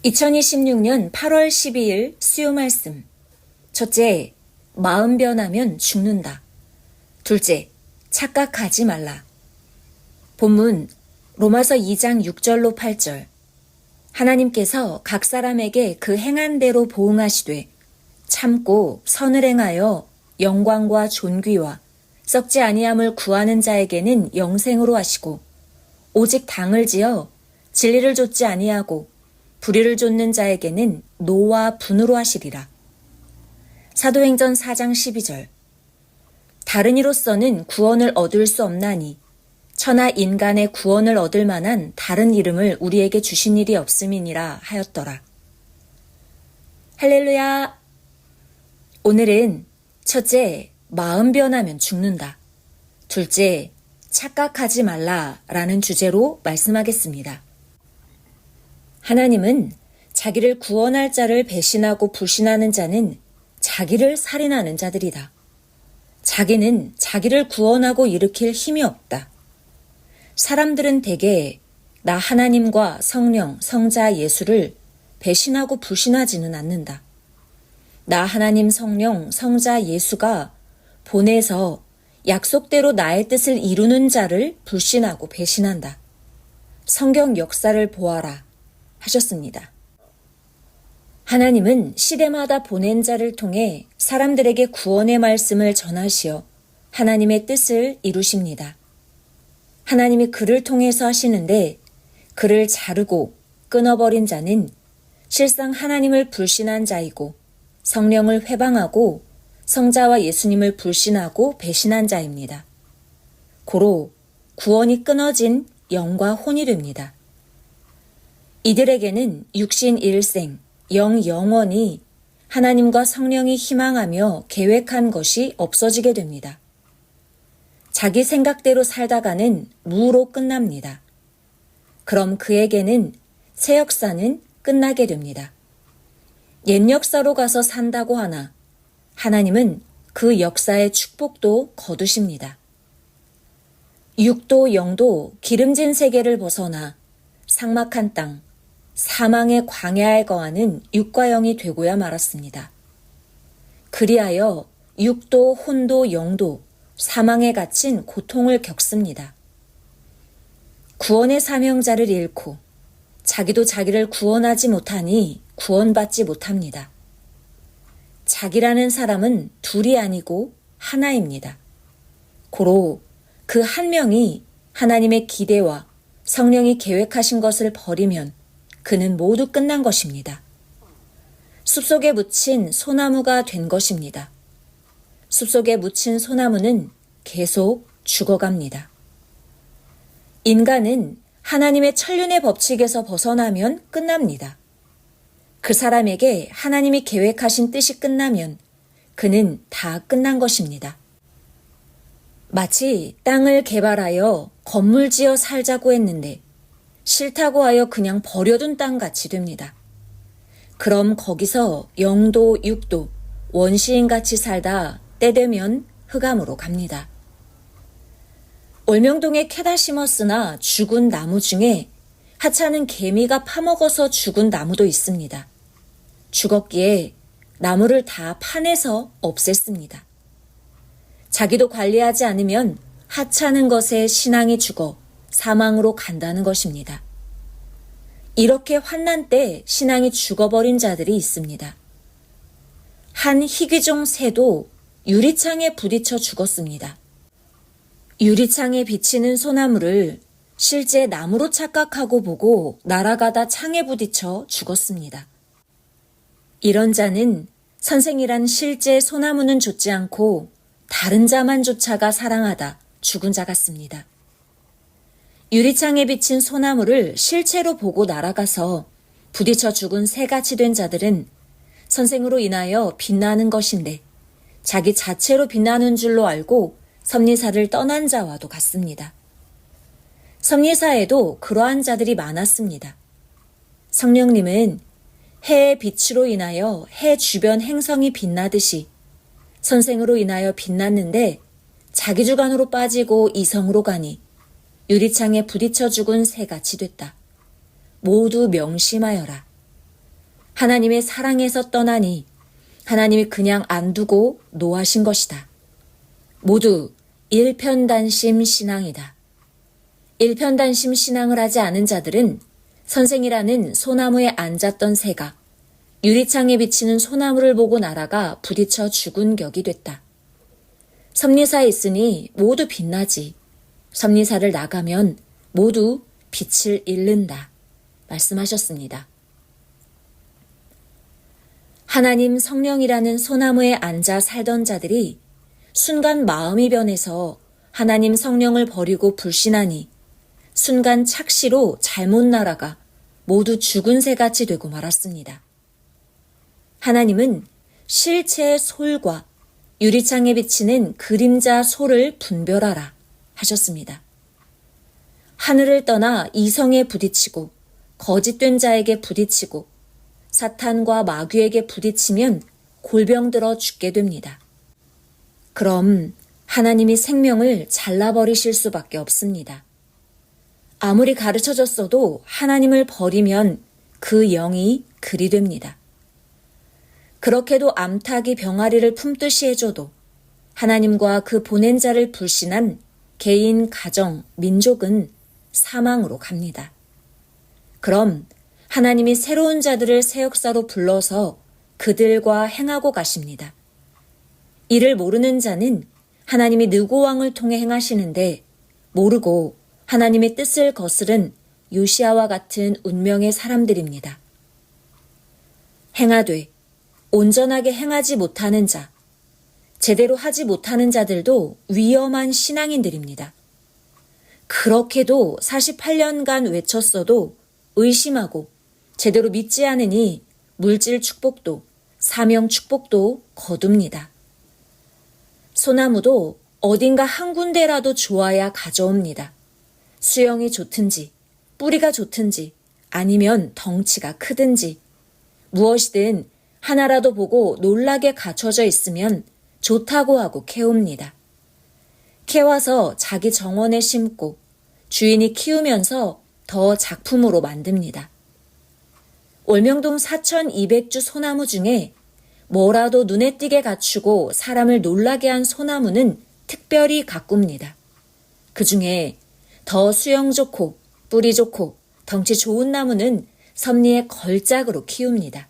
2026년 8월 12일 수요 말씀. 첫째, 마음 변하면 죽는다. 둘째, 착각하지 말라. 본문 로마서 2장 6절로 8절. 하나님께서 각 사람에게 그 행한 대로 보응하시되 참고 선을 행하여 영광과 존귀와 썩지 아니함을 구하는 자에게는 영생으로 하시고 오직 당을 지어 진리를 좇지 아니하고 불의를 좇는 자에게는 노와 분으로 하시리라. 사도행전 4장 12절. 다른 이로서는 구원을 얻을 수 없나니 천하 인간의 구원을 얻을 만한 다른 이름을 우리에게 주신 일이 없음이니라 하였더라. 할렐루야. 오늘은 첫째, 마음 변하면 죽는다. 둘째, 착각하지 말라라는 주제로 말씀하겠습니다. 하나님은 자기를 구원할 자를 배신하고 불신하는 자는 자기를 살인하는 자들이다. 자기는 자기를 구원하고 일으킬 힘이 없다. 사람들은 대개 나 하나님과 성령, 성자 예수를 배신하고 불신하지는 않는다. 나 하나님, 성령, 성자 예수가 보내서 약속대로 나의 뜻을 이루는 자를 불신하고 배신한다. 성경 역사를 보아라 하셨습니다. 하나님은 시대마다 보낸 자를 통해 사람들에게 구원의 말씀을 전하시어 하나님의 뜻을 이루십니다. 하나님이 그를 통해서 하시는데 그를 자르고 끊어버린 자는 실상 하나님을 불신한 자이고 성령을 회방하고 성자와 예수님을 불신하고 배신한 자입니다. 고로 구원이 끊어진 영과 혼이 됩니다. 이들에게는 육신 일생, 영원히 하나님과 성령이 희망하며 계획한 것이 없어지게 됩니다. 자기 생각대로 살다가는 무로 끝납니다. 그럼 그에게는 새 역사는 끝나게 됩니다. 옛 역사로 가서 산다고 하나 하나님은 그 역사의 축복도 거두십니다. 육도 영도 기름진 세계를 벗어나 삭막한 땅, 사망의 광야에 거하는 육과 영이 되고야 말았습니다. 그리하여 육도 혼도 영도 사망에 갇힌 고통을 겪습니다. 구원의 사명자를 잃고 자기도 자기를 구원하지 못하니 구원받지 못합니다. 자기라는 사람은 둘이 아니고 하나입니다. 고로 그 한 명이 하나님의 기대와 성령이 계획하신 것을 버리면 그는 모두 끝난 것입니다. 숲속에 묻힌 소나무가 된 것입니다. 숲속에 묻힌 소나무는 계속 죽어갑니다. 인간은 하나님의 천륜의 법칙에서 벗어나면 끝납니다. 그 사람에게 하나님이 계획하신 뜻이 끝나면 그는 다 끝난 것입니다. 마치 땅을 개발하여 건물 지어 살자고 했는데 싫다고 하여 그냥 버려둔 땅같이 됩니다. 그럼 거기서 영도 육도 원시인같이 살다 때 되면 흑암으로 갑니다. 올명동에 캐다 심었으나 죽은 나무 중에 하찮은 개미가 파먹어서 죽은 나무도 있습니다. 죽었기에 나무를 다 파내서 없앴습니다. 자기도 관리하지 않으면 하찮은 것에 신앙이 죽어 사망으로 간다는 것입니다. 이렇게 환난 때 신앙이 죽어버린 자들이 있습니다. 한 희귀종 새도 유리창에 부딪혀 죽었습니다. 유리창에 비치는 소나무를 실제 나무로 착각하고 보고 날아가다 창에 부딪혀 죽었습니다. 이런 자는 선생이란 실제 소나무는 좇지 않고 다른 자만 쫓아가 사랑하다 죽은 자 같습니다. 유리창에 비친 소나무를 실체로 보고 날아가서 부딪혀 죽은 새같이 된 자들은 선생으로 인하여 빛나는 것인데 자기 자체로 빛나는 줄로 알고 섭리사를 떠난 자와도 같습니다. 섭리사에도 그러한 자들이 많았습니다. 성령님은 해의 빛으로 인하여 해 주변 행성이 빛나듯이 선생으로 인하여 빛났는데 자기 주관으로 빠지고 이성으로 가니 유리창에 부딪혀 죽은 새같이 됐다. 모두 명심하여라. 하나님의 사랑에서 떠나니 하나님이 그냥 안 두고 노하신 것이다. 모두 일편단심 신앙이다. 일편단심 신앙을 하지 않은 자들은 선생이라는 소나무에 앉았던 새가 유리창에 비치는 소나무를 보고 날아가 부딪혀 죽은 격이 됐다. 섭리사에 있으니 모두 빛나지. 섭리사를 나가면 모두 빛을 잃는다. 말씀하셨습니다. 하나님 성령이라는 소나무에 앉아 살던 자들이 순간 마음이 변해서 하나님 성령을 버리고 불신하니 순간 착시로 잘못 날아가 모두 죽은 새같이 되고 말았습니다. 하나님은 실체의 솔과 유리창에 비치는 그림자 솔을 분별하라 하셨습니다. 하늘을 떠나 이성에 부딪히고 거짓된 자에게 부딪히고 사탄과 마귀에게 부딪히면 골병들어 죽게 됩니다. 그럼 하나님이 생명을 잘라버리실 수밖에 없습니다. 아무리 가르쳐졌어도 하나님을 버리면 그 영이 그리 됩니다. 그렇게도 암탉이 병아리를 품듯이 해줘도 하나님과 그 보낸 자를 불신한 개인, 가정, 민족은 사망으로 갑니다. 그럼 하나님이 새로운 자들을 새 역사로 불러서 그들과 행하고 가십니다. 이를 모르는 자는 하나님이 느고왕을 통해 행하시는데 모르고 하나님의 뜻을 거스른 요시아와 같은 운명의 사람들입니다. 행하되 온전하게 행하지 못하는 자, 제대로 하지 못하는 자들도 위험한 신앙인들입니다. 그렇게도 48년간 외쳤어도 의심하고 제대로 믿지 않으니 물질 축복도 사명 축복도 거둡니다. 소나무도 어딘가 한 군데라도 좋아야 가져옵니다. 수영이 좋든지 뿌리가 좋든지 아니면 덩치가 크든지 무엇이든 하나라도 보고 놀라게 갖춰져 있으면 좋다고 하고 캐옵니다. 캐와서 자기 정원에 심고 주인이 키우면서 더 작품으로 만듭니다. 올명동 4200주 소나무 중에 뭐라도 눈에 띄게 갖추고 사람을 놀라게 한 소나무는 특별히 가꿉니다. 그 중에 더 수영 좋고 뿌리 좋고 덩치 좋은 나무는 섭리의 걸작으로 키웁니다.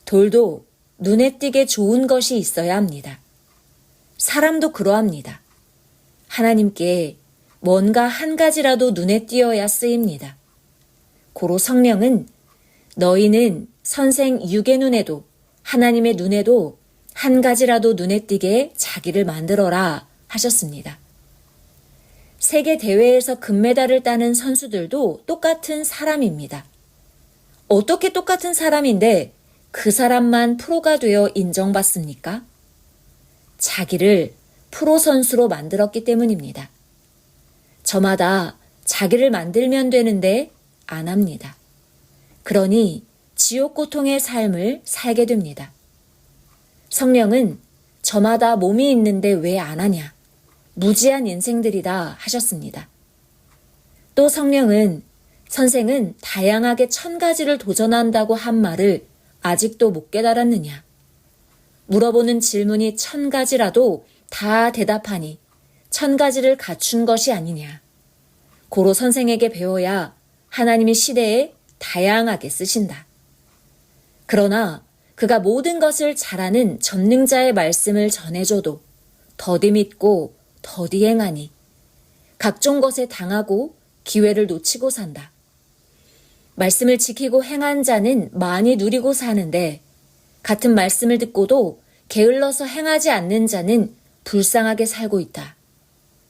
돌도 눈에 띄게 좋은 것이 있어야 합니다. 사람도 그러합니다. 하나님께 뭔가 한 가지라도 눈에 띄어야 쓰입니다. 고로 성령은 너희는 선생 육의 눈에도 하나님의 눈에도 한 가지라도 눈에 띄게 자기를 만들어라 하셨습니다. 세계 대회에서 금메달을 따는 선수들도 똑같은 사람입니다. 어떻게 똑같은 사람인데 그 사람만 프로가 되어 인정받습니까? 자기를 프로 선수로 만들었기 때문입니다. 저마다 자기를 만들면 되는데 안 합니다. 그러니 지옥 고통의 삶을 살게 됩니다. 성령은 저마다 몸이 있는데 왜 안 하냐? 무지한 인생들이다 하셨습니다. 또 성령은 선생은 다양하게 1000가지를 도전한다고 한 말을 아직도 못 깨달았느냐? 물어보는 질문이 1000가지라도 다 대답하니 1000가지를 갖춘 것이 아니냐? 고로 선생에게 배워야 하나님의 시대에 다양하게 쓰신다. 그러나 그가 모든 것을 잘하는 전능자의 말씀을 전해줘도 더디 믿고 더디 행하니 각종 것에 당하고 기회를 놓치고 산다. 말씀을 지키고 행한 자는 많이 누리고 사는데 같은 말씀을 듣고도 게을러서 행하지 않는 자는 불쌍하게 살고 있다.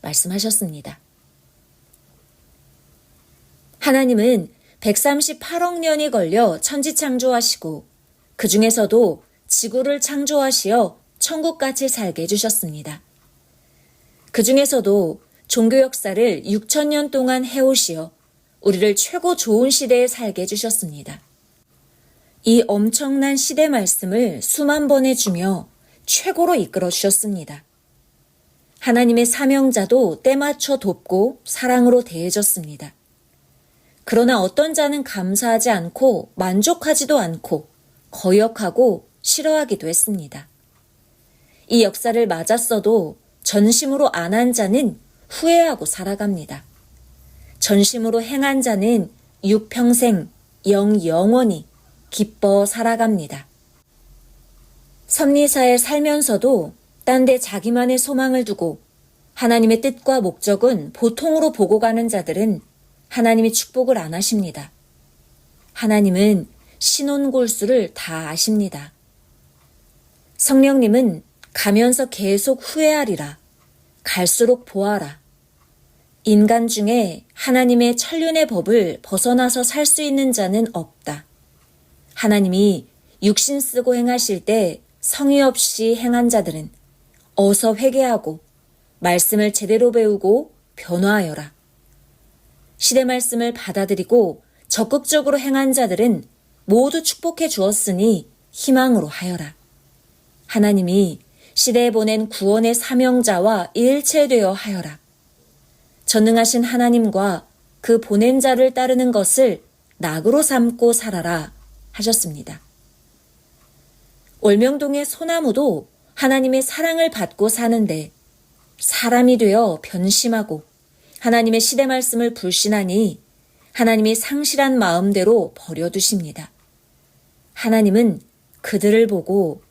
말씀하셨습니다. 하나님은 138억 년이 걸려 천지 창조하시고 그 중에서도 지구를 창조하시어 천국같이 살게 해주셨습니다. 그 중에서도 종교 역사를 6000년 동안 해오시어 우리를 최고 좋은 시대에 살게 해주셨습니다. 이 엄청난 시대 말씀을 수만 번 해주며 최고로 이끌어 주셨습니다. 하나님의 사명자도 때맞춰 돕고 사랑으로 대해줬습니다. 그러나 어떤 자는 감사하지 않고 만족하지도 않고 거역하고 싫어하기도 했습니다. 이 역사를 맞았어도 전심으로 안 한 자는 후회하고 살아갑니다. 전심으로 행한 자는 육평생 영원히 기뻐 살아갑니다. 섭리사에 살면서도 딴 데 자기만의 소망을 두고 하나님의 뜻과 목적은 보통으로 보고 가는 자들은 하나님이 축복을 안 하십니다. 하나님은 신혼골수를 다 아십니다. 성령님은 가면서 계속 후회하리라. 갈수록 보아라. 인간 중에 하나님의 천륜의 법을 벗어나서 살 수 있는 자는 없다. 하나님이 육신 쓰고 행하실 때 성의 없이 행한 자들은 어서 회개하고 말씀을 제대로 배우고 변화하여라. 시대 말씀을 받아들이고 적극적으로 행한 자들은 모두 축복해 주었으니 희망으로 하여라. 하나님이 시대에 보낸 구원의 사명자와 일체되어 하여라. 전능하신 하나님과 그 보낸 자를 따르는 것을 낙으로 삼고 살아라 하셨습니다. 올명동의 소나무도 하나님의 사랑을 받고 사는데 사람이 되어 변심하고 하나님의 시대 말씀을 불신하니 하나님이 상실한 마음대로 버려두십니다. 하나님은 그들을 보고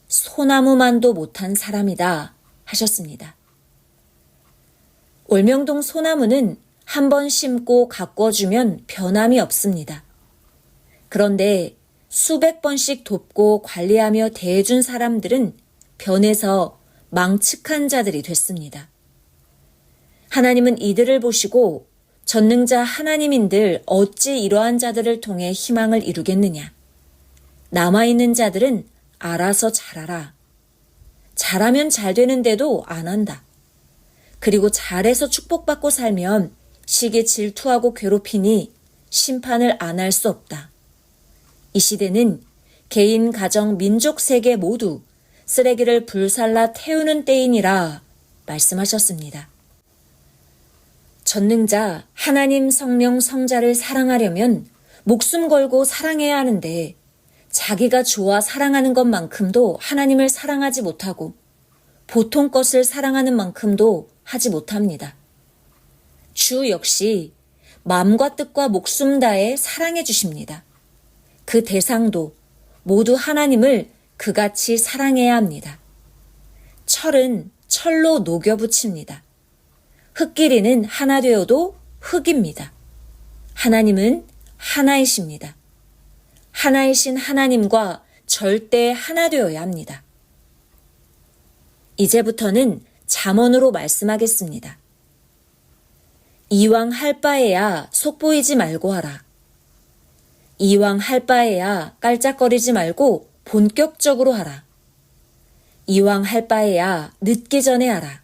소나무만도 못한 사람이다 하셨습니다. 올명동 소나무는 한 번 심고 가꿔주면 변함이 없습니다. 그런데 수백 번씩 돕고 관리하며 대해준 사람들은 변해서 망측한 자들이 됐습니다. 하나님은 이들을 보시고 전능자 하나님인들 어찌 이러한 자들을 통해 희망을 이루겠느냐. 남아있는 자들은 알아서 잘하라. 잘하면 잘 되는데도 안 한다. 그리고 잘해서 축복받고 살면 시기 질투하고 괴롭히니 심판을 안 할 수 없다. 이 시대는 개인, 가정, 민족, 세계 모두 쓰레기를 불살라 태우는 때이니라 말씀하셨습니다. 전능자 하나님 성령 성자를 사랑하려면 목숨 걸고 사랑해야 하는데 자기가 좋아 사랑하는 것만큼도 하나님을 사랑하지 못하고 보통 것을 사랑하는 만큼도 하지 못합니다. 주 역시 마음과 뜻과 목숨 다해 사랑해 주십니다. 그 대상도 모두 하나님을 그같이 사랑해야 합니다. 철은 철로 녹여 붙입니다. 흙끼리는 하나 되어도 흙입니다. 하나님은 하나이십니다. 하나이신 하나님과 절대 하나 되어야 합니다. 이제부터는 잠언으로 말씀하겠습니다. 이왕 할 바에야 속보이지 말고 하라. 이왕 할 바에야 깔짝거리지 말고 본격적으로 하라. 이왕 할 바에야 늦기 전에 하라.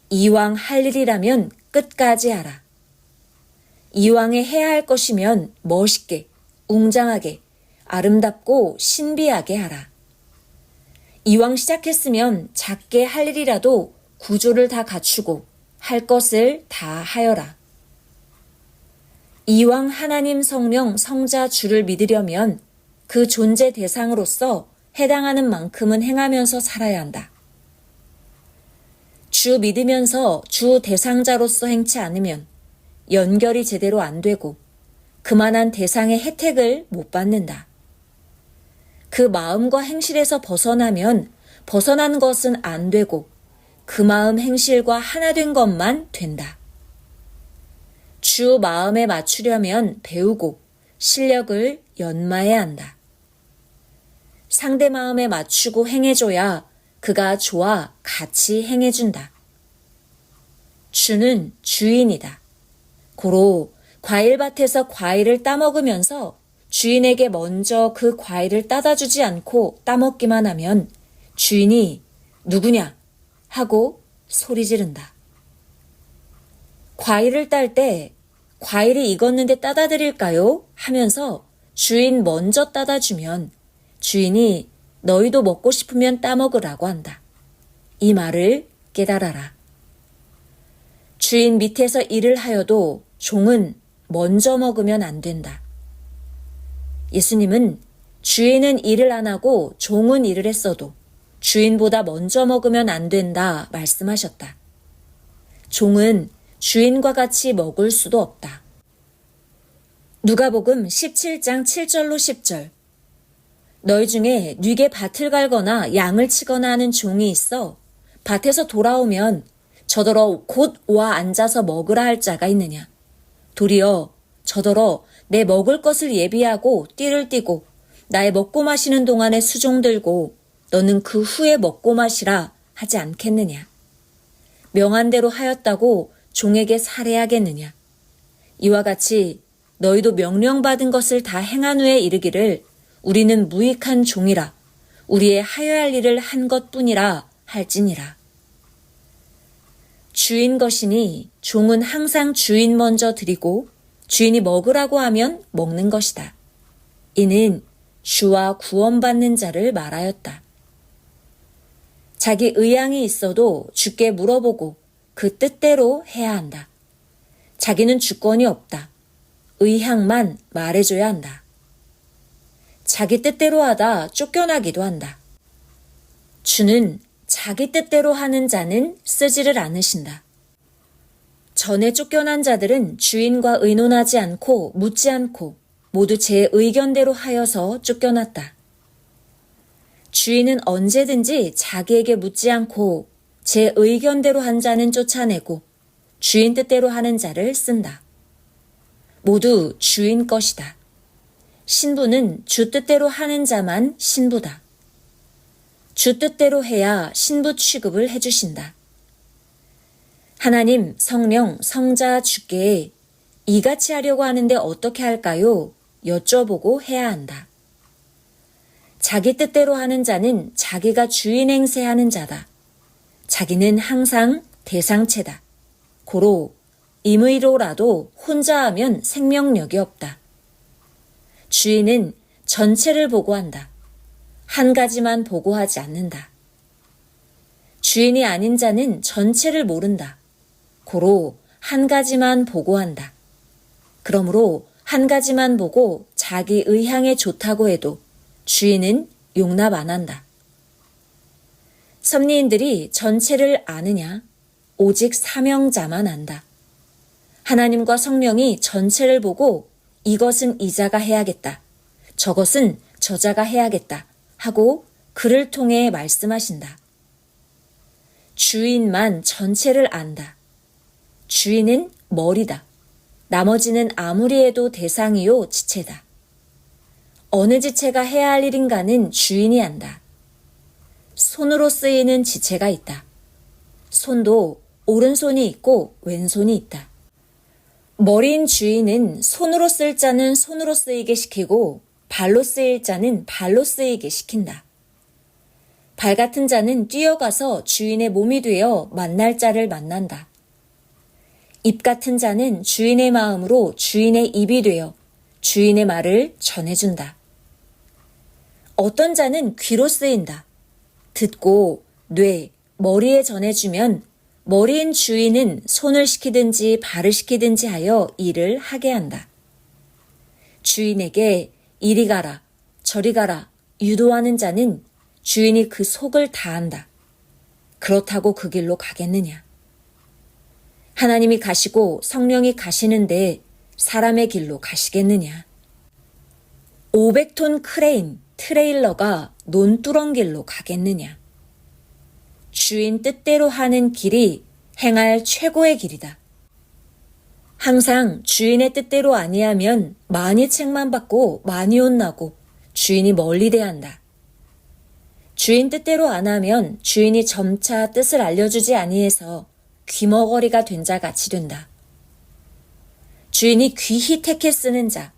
이왕 할 일이라면 끝까지 하라. 이왕에 해야 할 것이면 멋있게, 웅장하게, 아름답고 신비하게 하라. 이왕 시작했으면 작게 할 일이라도 구조를 다 갖추고 할 것을 다 하여라. 이왕 하나님 성령 성자 주를 믿으려면 그 존재 대상으로서 해당하는 만큼은 행하면서 살아야 한다. 주 믿으면서 주 대상자로서 행치 않으면 연결이 제대로 안 되고 그만한 대상의 혜택을 못 받는다. 그 마음과 행실에서 벗어나면 벗어난 것은 안 되고 그 마음 행실과 하나 된 것만 된다. 주 마음에 맞추려면 배우고 실력을 연마해야 한다. 상대 마음에 맞추고 행해줘야 그가 좋아 같이 행해준다. 주는 주인이다. 고로 과일밭에서 과일을 따먹으면서 주인에게 먼저 그 과일을 따다 주지 않고 따먹기만 하면 주인이 누구냐 하고 소리 지른다. 과일을 딸 때 과일이 익었는데 따다 드릴까요? 하면서 주인 먼저 따다 주면 주인이 너희도 먹고 싶으면 따먹으라고 한다. 이 말을 깨달아라. 주인 밑에서 일을 하여도 종은 먼저 먹으면 안 된다. 예수님은 주인은 일을 안 하고 종은 일을 했어도 주인보다 먼저 먹으면 안 된다 말씀하셨다. 종은 주인과 같이 먹을 수도 없다. 누가복음 17장 7절로 10절. 너희 중에 뉘게 밭을 갈거나 양을 치거나 하는 종이 있어 밭에서 돌아오면 저더러 곧 와 앉아서 먹으라 할 자가 있느냐. 도리어 저더러 내 먹을 것을 예비하고 띠를 띠고 나의 먹고 마시는 동안에 수종 들고 너는 그 후에 먹고 마시라 하지 않겠느냐. 명한 대로 하였다고 종에게 살해하겠느냐. 이와 같이 너희도 명령받은 것을 다 행한 후에 이르기를 우리는 무익한 종이라 우리의 하여야 할 일을 한 것뿐이라 할지니라. 주인 것이니 종은 항상 주인 먼저 드리고 주인이 먹으라고 하면 먹는 것이다. 이는 주와 구원받는 자를 말하였다. 자기 의향이 있어도 주께 물어보고 그 뜻대로 해야 한다. 자기는 주권이 없다. 의향만 말해줘야 한다. 자기 뜻대로 하다 쫓겨나기도 한다. 주는 자기 뜻대로 하는 자는 쓰지를 않으신다. 전에 쫓겨난 자들은 주인과 의논하지 않고 묻지 않고 모두 제 의견대로 하여서 쫓겨났다. 주인은 언제든지 자기에게 묻지 않고 제 의견대로 한 자는 쫓아내고 주인 뜻대로 하는 자를 쓴다. 모두 주인 것이다. 신부는 주 뜻대로 하는 자만 신부다. 주 뜻대로 해야 신부 취급을 해주신다. 하나님, 성령, 성자 주께 이같이 하려고 하는데 어떻게 할까요? 여쭤보고 해야 한다. 자기 뜻대로 하는 자는 자기가 주인 행세하는 자다. 자기는 항상 대상체다. 고로 임의로라도 혼자 하면 생명력이 없다. 주인은 전체를 보고한다. 한 가지만 보고하지 않는다. 주인이 아닌 자는 전체를 모른다. 고로 한 가지만 보고한다. 그러므로 한 가지만 보고 자기 의향에 좋다고 해도 주인은 용납 안 한다. 섭리인들이 전체를 아느냐? 오직 사명자만 안다. 하나님과 성령이 전체를 보고 이것은 이자가 해야겠다. 저것은 저자가 해야겠다. 하고 그를 통해 말씀하신다. 주인만 전체를 안다. 주인은 머리다. 나머지는 아무리 해도 대상이요 지체다. 어느 지체가 해야 할 일인가는 주인이 안다. 손으로 쓰이는 지체가 있다. 손도 오른손이 있고 왼손이 있다. 머리인 주인은 손으로 쓸 자는 손으로 쓰이게 시키고 발로 쓰일 자는 발로 쓰이게 시킨다. 발 같은 자는 뛰어가서 주인의 몸이 되어 만날 자를 만난다. 입 같은 자는 주인의 마음으로 주인의 입이 되어 주인의 말을 전해준다. 어떤 자는 귀로 쓰인다. 듣고 뇌, 머리에 전해주면 머리인 주인은 손을 시키든지 발을 시키든지 하여 일을 하게 한다. 주인에게 이리 가라, 저리 가라 유도하는 자는 주인이 그 속을 다 안다. 그렇다고 그 길로 가겠느냐? 하나님이 가시고 성령이 가시는데 사람의 길로 가시겠느냐? 500톤 크레인, 트레일러가 논두렁길로 가겠느냐? 주인 뜻대로 하는 길이 행할 최고의 길이다. 항상 주인의 뜻대로 아니하면 많이 책만 받고 많이 혼나고 주인이 멀리 대한다. 주인 뜻대로 안 하면 주인이 점차 뜻을 알려주지 아니해서 귀머거리가 된 자 같이 된다. 주인이 귀히 택해 쓰는 자,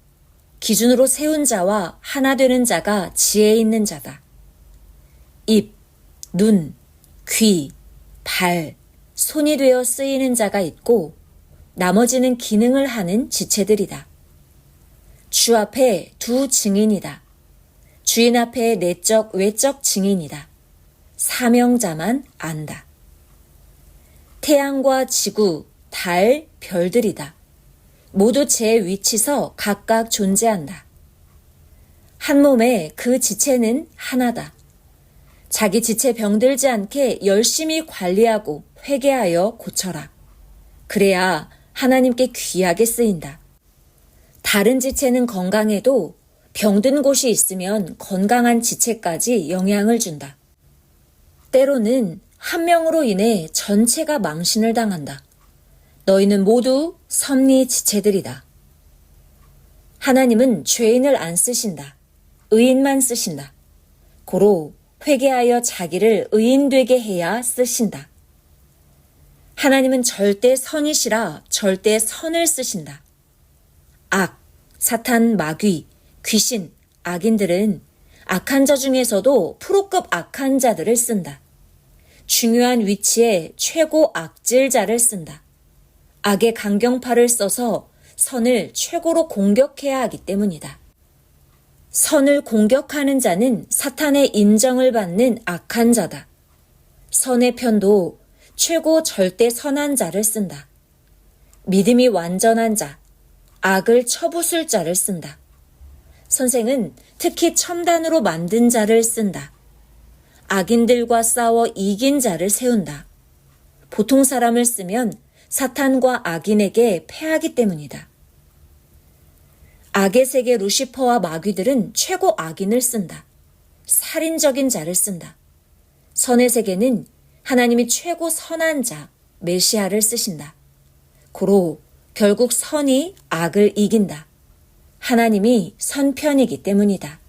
기준으로 세운 자와 하나 되는 자가 지혜 있는 자다. 입, 눈, 귀, 발, 손이 되어 쓰이는 자가 있고 나머지는 기능을 하는 지체들이다. 주 앞에 두 증인이다. 주인 앞에 내적, 외적 증인이다. 사명자만 안다. 태양과 지구, 달, 별들이다. 모두 제 위치서 각각 존재한다. 한 몸에 그 지체는 하나다. 자기 지체 병들지 않게 열심히 관리하고 회개하여 고쳐라. 그래야 하나님께 귀하게 쓰인다. 다른 지체는 건강해도 병든 곳이 있으면 건강한 지체까지 영향을 준다. 때로는 한 명으로 인해 전체가 망신을 당한다. 너희는 모두 섭리 지체들이다. 하나님은 죄인을 안 쓰신다. 의인만 쓰신다. 고로 회개하여 자기를 의인 되게 해야 쓰신다. 하나님은 절대 선이시라 절대 선을 쓰신다. 악, 사탄, 마귀, 귀신, 악인들은 악한 자 중에서도 프로급 악한 자들을 쓴다. 중요한 위치에 최고 악질자를 쓴다. 악의 강경파를 써서 선을 최고로 공격해야 하기 때문이다. 선을 공격하는 자는 사탄의 인정을 받는 악한 자다. 선의 편도 최고 절대 선한 자를 쓴다. 믿음이 완전한 자, 악을 쳐부술 자를 쓴다. 선생은 특히 첨단으로 만든 자를 쓴다. 악인들과 싸워 이긴 자를 세운다. 보통 사람을 쓰면 사탄과 악인에게 패하기 때문이다. 악의 세계 루시퍼와 마귀들은 최고 악인을 쓴다. 살인적인 자를 쓴다. 선의 세계는 하나님이 최고 선한 자, 메시아를 쓰신다. 고로 결국 선이 악을 이긴다. 하나님이 선편이기 때문이다.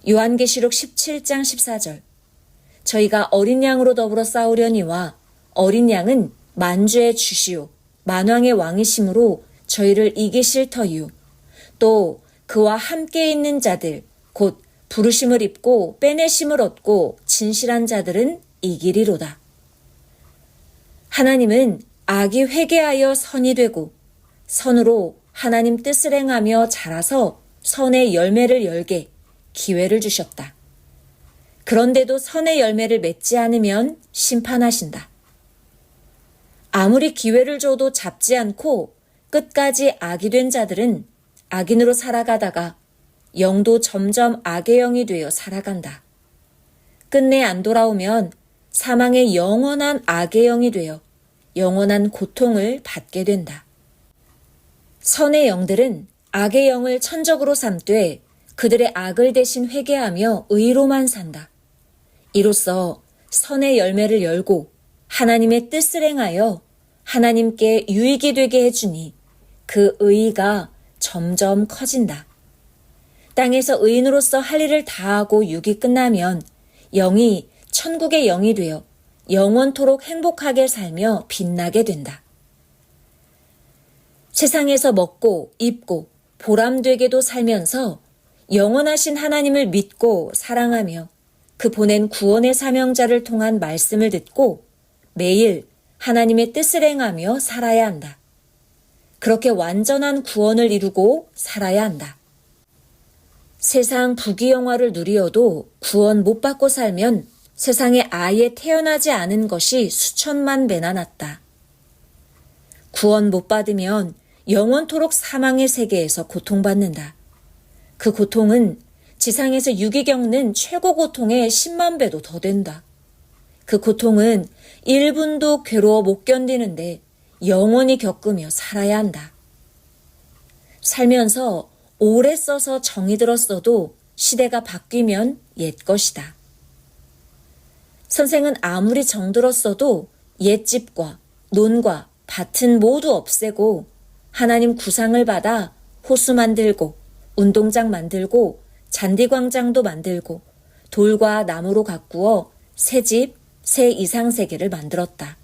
요한계시록 17장 14절. 저희가 어린 양으로 더불어 싸우려니와 어린 양은 만주의 주시오 만왕의 왕이심으로 저희를 이기실 터이요. 또 그와 함께 있는 자들 곧 부르심을 입고 빼내심을 얻고 진실한 자들은 이기리로다. 하나님은 악이 회개하여 선이 되고 선으로 하나님 뜻을 행하며 자라서 선의 열매를 열게 기회를 주셨다. 그런데도 선의 열매를 맺지 않으면 심판하신다. 아무리 기회를 줘도 잡지 않고 끝까지 악이 된 자들은 악인으로 살아가다가 영도 점점 악의 영이 되어 살아간다. 끝내 안 돌아오면 사망의 영원한 악의 영이 되어 영원한 고통을 받게 된다. 선의 영들은 악의 영을 천적으로 삼되 그들의 악을 대신 회개하며 의로만 산다. 이로써 선의 열매를 열고 하나님의 뜻을 행하여 하나님께 유익이 되게 해주니 그 의의가 점점 커진다. 땅에서 의인으로서 할 일을 다하고 육이 끝나면 영이 천국의 영이 되어 영원토록 행복하게 살며 빛나게 된다. 세상에서 먹고 입고 보람되게도 살면서 영원하신 하나님을 믿고 사랑하며 그 보낸 구원의 사명자를 통한 말씀을 듣고 매일 하나님의 뜻을 행하며 살아야 한다. 그렇게 완전한 구원을 이루고 살아야 한다. 세상 부귀영화를 누리어도 구원 못 받고 살면 세상에 아예 태어나지 않은 것이 수천만 배나 낫다. 구원 못 받으면 영원토록 사망의 세계에서 고통받는다. 그 고통은 지상에서 육이 겪는 최고 고통의 10만 배도 더 된다. 그 고통은 1분도 괴로워 못 견디는데 영원히 겪으며 살아야 한다. 살면서 오래 써서 정이 들었어도 시대가 바뀌면 옛 것이다. 선생은 아무리 정들었어도 옛집과 논과 밭은 모두 없애고 하나님 구상을 받아 호수 만들고 운동장 만들고 잔디광장도 만들고 돌과 나무로 가꾸어 새 집, 새 이상세계를 만들었다.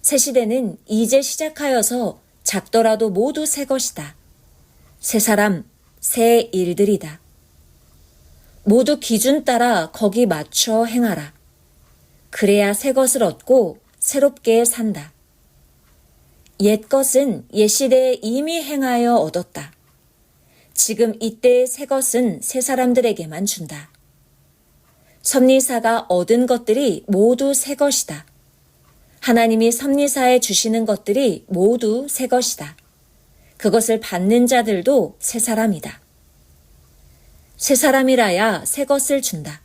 새 시대는 이제 시작하여서 작더라도 모두 새 것이다. 새 사람, 새 일들이다. 모두 기준 따라 거기 맞춰 행하라. 그래야 새 것을 얻고 새롭게 산다. 옛 것은 옛 시대에 이미 행하여 얻었다. 지금 이때의 새 것은 새 사람들에게만 준다. 섭리사가 얻은 것들이 모두 새 것이다. 하나님이 섭리사에 주시는 것들이 모두 새 것이다. 그것을 받는 자들도 새 사람이다. 새 사람이라야 새 것을 준다.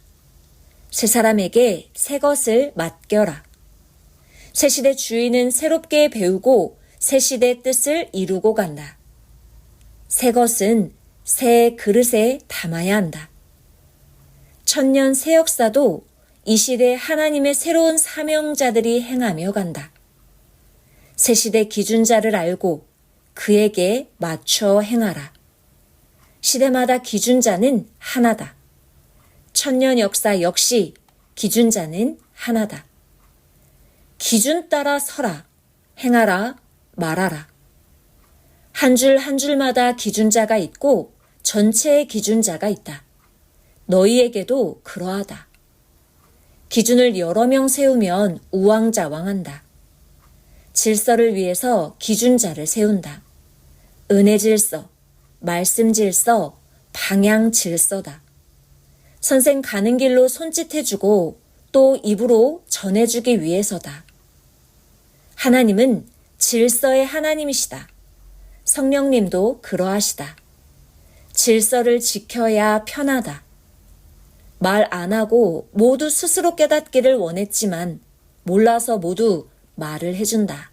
새 사람에게 새 것을 맡겨라. 새 시대 주인은 새롭게 배우고 새 시대 뜻을 이루고 간다. 새 것은 새 그릇에 담아야 한다. 천년 새 역사도 이 시대 하나님의 새로운 사명자들이 행하며 간다. 새 시대 기준자를 알고 그에게 맞춰 행하라. 시대마다 기준자는 하나다. 천년 역사 역시 기준자는 하나다. 기준 따라 서라, 행하라, 말하라. 한 줄 한 줄마다 기준자가 있고 전체의 기준자가 있다. 너희에게도 그러하다. 기준을 여러 명 세우면 우왕좌왕한다. 질서를 위해서 기준자를 세운다. 은혜 질서, 말씀 질서, 방향 질서다. 선생 가는 길로 손짓해주고 또 입으로 전해주기 위해서다. 하나님은 질서의 하나님이시다. 성령님도 그러하시다. 질서를 지켜야 편하다. 말 안 하고 모두 스스로 깨닫기를 원했지만 몰라서 모두 말을 해준다.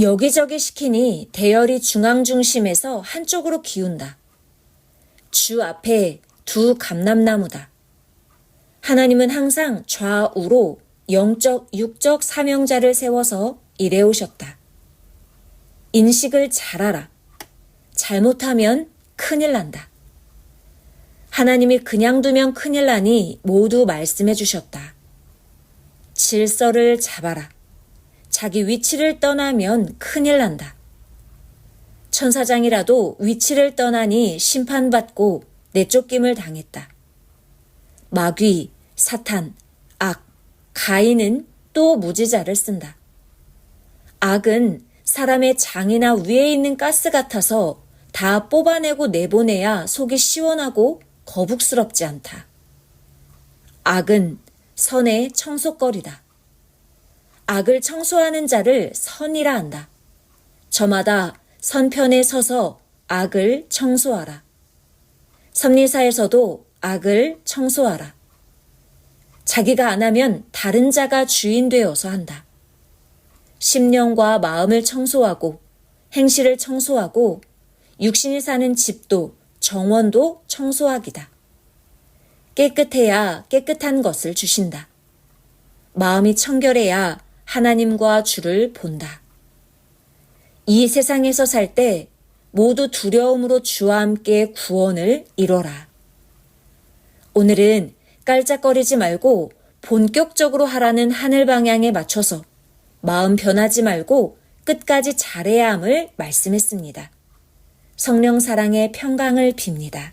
여기저기 시키니 대열이 중앙 중심에서 한쪽으로 기운다. 주 앞에 두 감람나무다. 하나님은 항상 좌우로 영적, 육적 사명자를 세워서 일해오셨다. 인식을 잘하라. 잘못하면 큰일 난다. 하나님이 그냥 두면 큰일 나니 모두 말씀해 주셨다. 질서를 잡아라. 자기 위치를 떠나면 큰일 난다. 천사장이라도 위치를 떠나니 심판받고 내쫓김을 당했다. 마귀, 사탄, 악, 가인은 또 무지자를 쓴다. 악은 사람의 장이나 위에 있는 가스 같아서 다 뽑아내고 내보내야 속이 시원하고 거북스럽지 않다. 악은 선의 청소거리다. 악을 청소하는 자를 선이라 한다. 저마다 선편에 서서 악을 청소하라. 섭리사에서도 악을 청소하라. 자기가 안 하면 다른 자가 주인 되어서 한다. 심령과 마음을 청소하고 행실을 청소하고 육신이 사는 집도 정원도 청소하기다. 깨끗해야 깨끗한 것을 주신다. 마음이 청결해야 하나님과 주를 본다. 이 세상에서 살 때 모두 두려움으로 주와 함께 구원을 이뤄라. 오늘은 깔짝거리지 말고 본격적으로 하라는 하늘 방향에 맞춰서 마음 변하지 말고 끝까지 잘해야 함을 말씀했습니다. 성령 사랑의 평강을 빕니다.